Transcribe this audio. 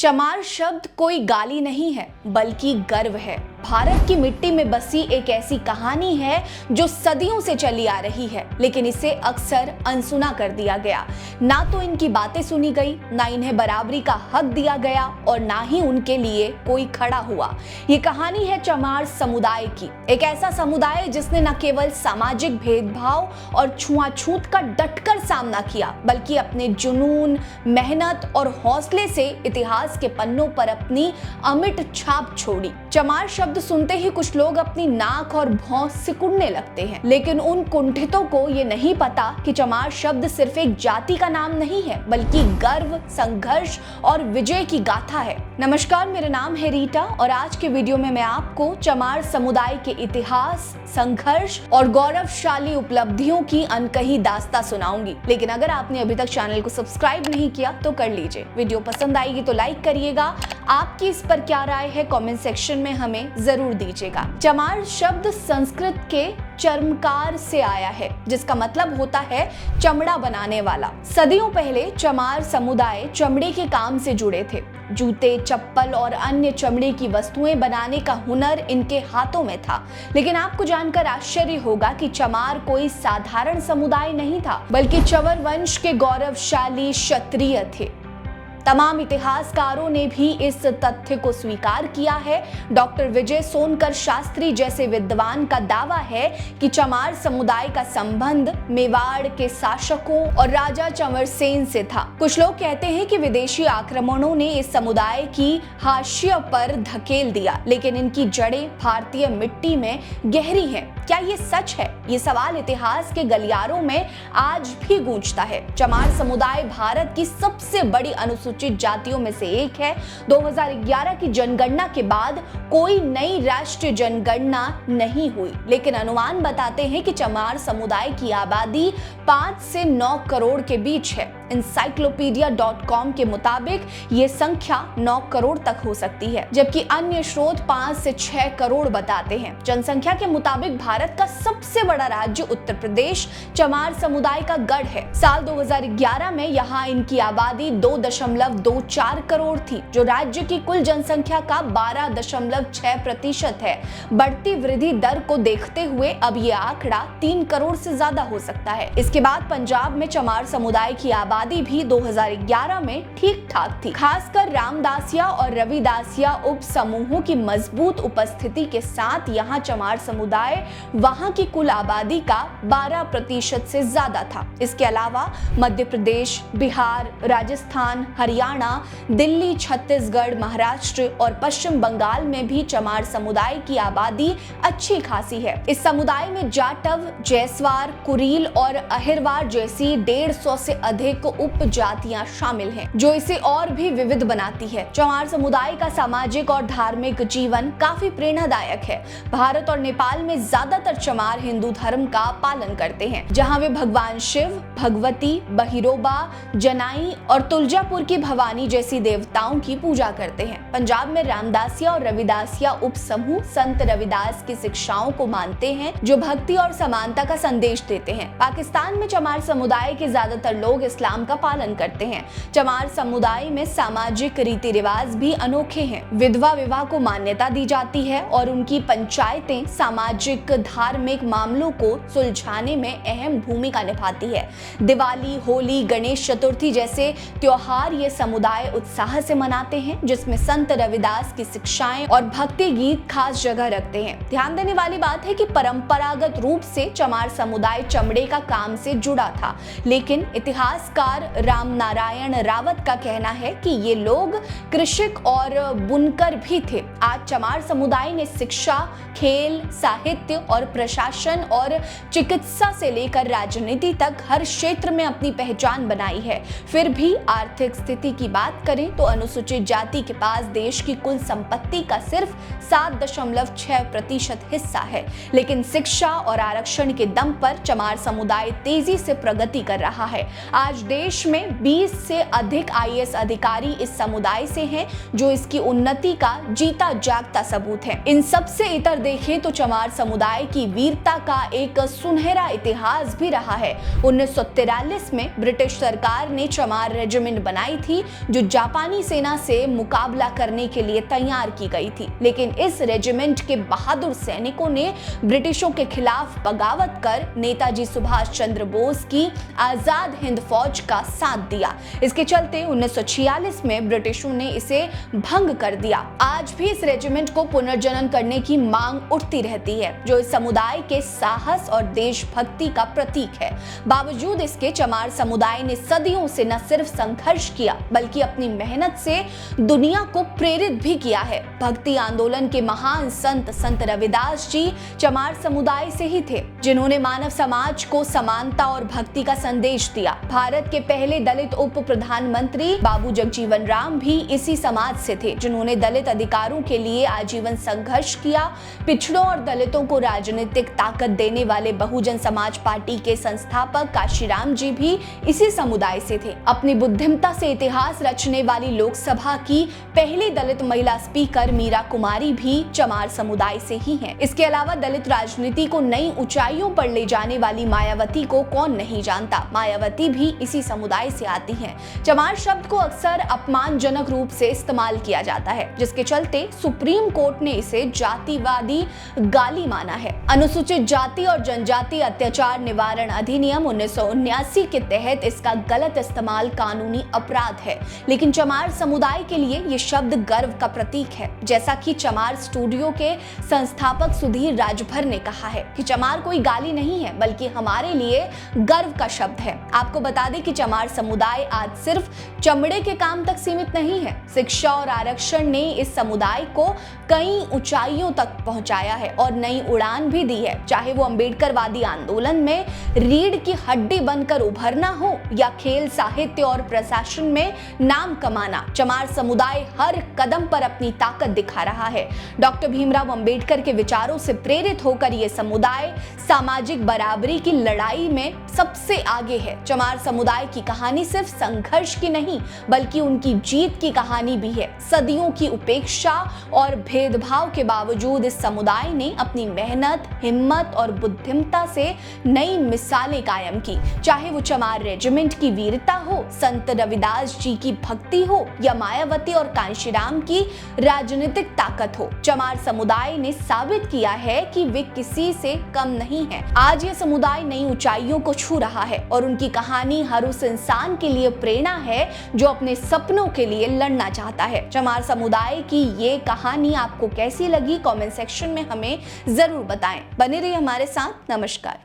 चमार शब्द कोई गाली नहीं है बल्कि गर्व है। भारत की मिट्टी में बसी एक ऐसी कहानी है जो सदियों से चली आ रही है, लेकिन इसे अक्सर अनसुना कर दिया गया। ना तो इनकी बातें सुनी गई, ना इन्हें बराबरी का हक दिया गया और ना ही उनके लिए कोई खड़ा हुआ। ये कहानी है चमार समुदाय की, एक ऐसा समुदाय जिसने न केवल सामाजिक भेदभाव और छुआछूत का डटकर सामना किया, बल्कि अपने जुनून, मेहनत और हौसले से इतिहास के पन्नों पर अपनी अमिट छाप छोड़ी। चमार शब्द सुनते ही कुछ लोग अपनी नाक और भौं सिकुड़ने लगते हैं, लेकिन उन कुंठितों को ये नहीं पता कि चमार शब्द सिर्फ एक जाति का नाम नहीं है, बल्कि गर्व, संघर्ष और विजय की गाथा है। नमस्कार, मेरा नाम है रीटा और आज के वीडियो में मैं आपको चमार समुदाय के इतिहास, संघर्ष और गौरवशाली उपलब्धियों की अनकही दास्तां सुनाऊंगी। लेकिन अगर आपने अभी तक चैनल को सब्सक्राइब नहीं किया तो कर लीजिए। वीडियो पसंद आएगी तो लाइक करिएगा। आपकी इस पर क्या राय है कमेंट सेक्शन में हमें जरूर दीजिएगा। चमार शब्द संस्कृत के चर्मकार से आया है, जिसका मतलब होता है चमड़ा बनाने वाला। सदियों पहले चमार समुदाय चमड़े के काम से जुड़े थे। जूते, चप्पल और अन्य चमड़े की वस्तुएं बनाने का हुनर इनके हाथों में था। लेकिन आपको जानकर आश्चर्य होगा कि चमार कोई साधारण समुदाय नहीं था, बल्कि चवर वंश के गौरवशाली क्षत्रिय थे। तमाम इतिहासकारों ने भी इस तथ्य को स्वीकार किया है। डॉक्टर विजय सोनकर शास्त्री जैसे विद्वान का दावा है कि चमार समुदाय का संबंध मेवाड़ के शासकों और राजा चंवर सेन से था। कुछ लोग कहते हैं कि विदेशी आक्रमणों ने इस समुदाय की हाशिया पर धकेल दिया, लेकिन इनकी जड़ें भारतीय मिट्टी में गहरी हैं। क्या ये सच है? ये सवाल इतिहास के गलियारों में आज भी गूंजता है। चमार समुदाय भारत की सबसे बड़ी अनुसूचित जातियों में से एक है। 2011 की जनगणना के बाद कोई नई राष्ट्रीय जनगणना नहीं हुई, लेकिन अनुमान बताते हैं कि चमार समुदाय की आबादी 5 से 9 करोड़ के बीच है। encyclopedia.com के मुताबिक ये संख्या 9 करोड़ तक हो सकती है, जबकि अन्य स्रोत 5 से 6 करोड़ बताते हैं। जनसंख्या के मुताबिक भारत का सबसे बड़ा राज्य उत्तर प्रदेश चमार समुदाय का गढ़ है। साल 2011 में यहाँ इनकी आबादी 2.24 करोड़ थी, जो राज्य की कुल जनसंख्या का 12.6% है। बढ़ती वृद्धि दर को देखते हुए अब ये आंकड़ा 3 करोड़ से ज्यादा हो सकता है। इसके बाद पंजाब में चमार समुदाय की आबादी भी 2011 में ठीक ठाक थी। खासकर रामदासिया और रविदासिया उप समूहों की मजबूत उपस्थिति के साथ यहाँ चमार समुदाय वहां की कुल आबादी का 12% से ज्यादा था। इसके अलावा मध्य प्रदेश, बिहार, राजस्थान, हरियाणा, दिल्ली, छत्तीसगढ़, महाराष्ट्र और पश्चिम बंगाल में भी चमार समुदाय की आबादी अच्छी खासी है। इस समुदाय में जाटव, जैसवार, कुरील और अहिरवार जैसी 150 से अधिक उपजातियां शामिल हैं, जो इसे और भी विविध बनाती है। चमार समुदाय का सामाजिक और धार्मिक जीवन काफी प्रेरणादायक है। भारत और नेपाल में ज्यादातर चमार हिंदू धर्म का पालन करते हैं, जहां वे भगवान शिव, भगवती, बहिरोबा, जनाई और तुलजापुर की भवानी जैसी देवताओं की पूजा करते हैं। पंजाब में रामदासिया और रविदासिया उप समूह संत रविदास की शिक्षाओं को मानते हैं, जो भक्ति और समानता का संदेश देते हैं। पाकिस्तान में चमार समुदाय के ज्यादातर लोग इस्लाम का पालन करते हैं। चमार समुदाय में सामाजिक रीति रिवाज भी अनोखे हैं। विधवा विवाह को मान्यता दी जाती है और उनकी पंचायतें सामाजिक धार्मिक मामलों को सुलझाने में अहम भूमिका निभाती है। दिवाली, होली, गणेश चतुर्थी जैसे त्योहार ये समुदाय उत्साह से मनाते हैं, जिसमें संत रविदास की शिक्षाएं और भक्ति गीत खास जगह रखते हैं। ध्यान देने वाली बात है कि परंपरागत रूप से चमार समुदाय चमड़े का काम से जुड़ा था, लेकिन इतिहासकार रामनारायण रावत का कहना है कि ये लोग कृषक और बुनकर भी थे। आज चमार समुदाय ने शिक्षा, खेल, साहित्य और प्रशासन और चिकित्सा से लेकर राजनीति तक हर क्षेत्र में अपनी पहचान बनाई है। फिर भी आर्थिक स्थिति की बात करें तो अनुसूचित जाति के पास देश की कुल संपत्ति का सिर्फ 7.6% हिस्सा है, लेकिन शिक्षा और आरक्षण के दम पर चमार समुदाय तेजी से प्रगति कर रहा है। आज देश में 20 से अधिक आईएएस अधिकारी इस समुदाय से हैं, जो इसकी उन्नति का जीता जागता सबूत है। इन सब से इतर देखें तो चमार समुदाय की वीरता का एक सुनहरा इतिहास भी रहा है। 1943 में ब्रिटिश सरकार ने चमार रेजिमेंट बनाई थी, जो जापानी सेना से मुकाबला करने के लिए तैयार की गई थी। लेकिन इस रेजिमेंट के बहादुर सैनिकों ने ब्रिटिशों के खिलाफ बगावत कर नेताजी सुभाष चंद्र बोस की आजाद हिंद फौज का साथ दिया। इसके चलते 1946 में ब्रिटिशों ने इसे भंग कर दिया। आज भी इस रेजिमेंट को पुनर्जनन करने की मांग उठती रहती है, जो इस समुदाय के साहस और देशभक्ति का प्रतीक है। बावजूद इसके चमार समुदाय ने सदियों से न सिर्फ संघर्ष किया, बल्कि अपनी मेहनत से दुनिया को प्रेरित भी किया है। भक्ति आंदोलन के महान संत रविदास जी चमार समुदाय से ही थे, जिन्होंने मानव समाज को समानता और भक्ति का संदेश दिया। भारत के पहले दलित उप प्रधानमंत्री बाबू जगजीवन राम भी इसी समाज से थे, जिन्होंने दलित अधिकारों के लिए आजीवन संघर्ष किया। पिछड़ों और दलितों को राजनीतिक ताकत देने वाले बहुजन समाज पार्टी के संस्थापक काशीराम जी भी इसी समुदाय से थे। अपनी बुद्धिमता से इतिहास रचने वाली लोकसभा की पहली दलित महिला स्पीकर मीरा कुमारी भी चमार समुदाय से ही हैं। इसके अलावा दलित राजनीति को नई ऊंचाइयों पर ले जाने वाली मायावती को कौन नहीं जानता। मायावती भी इसी समुदाय से आती हैं। चमार शब्द को अक्सर अपमानजनक रूप से इस्तेमाल किया जाता है, जिसके चलते सुप्रीम कोर्ट ने इसे जातिवादी गाली माना है। अनुसूचित जाति और जनजाति अत्याचार निवारण अधिनियम 1979 के तहत इसका गलत इस्तेमाल कानूनी अपराध है, लेकिन चमार समुदाय के लिए ये शब्द गर्व का प्रतीक है। जैसा कि चमार स्टूडियो के संस्थापक सुधीर राजभर ने कहा है कि चमार कोई गाली नहीं है, बल्कि हमारे लिए गर्व का शब्द है। आपको बता दें कि चमार समुदाय आज सिर्फ चमड़े के काम तक सीमित नहीं है। शिक्षा और आरक्षण ने इस समुदाय को कई ऊंचाइयों तक पहुंचाया है और नई उड़ान भी दी है। चाहे वो अम्बेडकरवादी आंदोलन में रीढ़ की हड्डी बनकर उभरना हो या खेल, साहित्य और प्रशासन में नाम कमाना, चमार समुदाय हर कदम पर अपनी ताकत दिखा रहा है। डॉक्टर भीमराव अंबेडकर के विचारों से प्रेरित होकर यह समुदाय सामाजिक बराबरी की लड़ाई में सबसे आगे है। चमार समुदाय की कहानी सिर्फ संघर्ष की नहीं, बल्कि उनकी जीत की कहानी भी है। सदियों की उपेक्षा और भेदभाव के बावजूद इस समुदाय ने अपनी मेहनत, हिम्मत और बुद्धिमता से नई मिसालें कायम की। चाहे वो चमार रेजिमेंट की वीरता हो, संत रविदास जी की भक्ति हो या मायावती और कांशीराम की राजनीतिक ताकत हो, चमार समुदाय ने साबित किया है कि वे किसी से कम नहीं है। आज ये समुदाय नई ऊंचाइयों को छू रहा है और उनकी कहानी हर उस इंसान के लिए प्रेरणा है जो अपने सपनों के लिए लड़ना चाहता है। चमार समुदाय की ये कहानी आपको कैसी लगी, कमेंट सेक्शन में हमें जरूर बताएं। बने रहिए हमारे साथ। नमस्कार।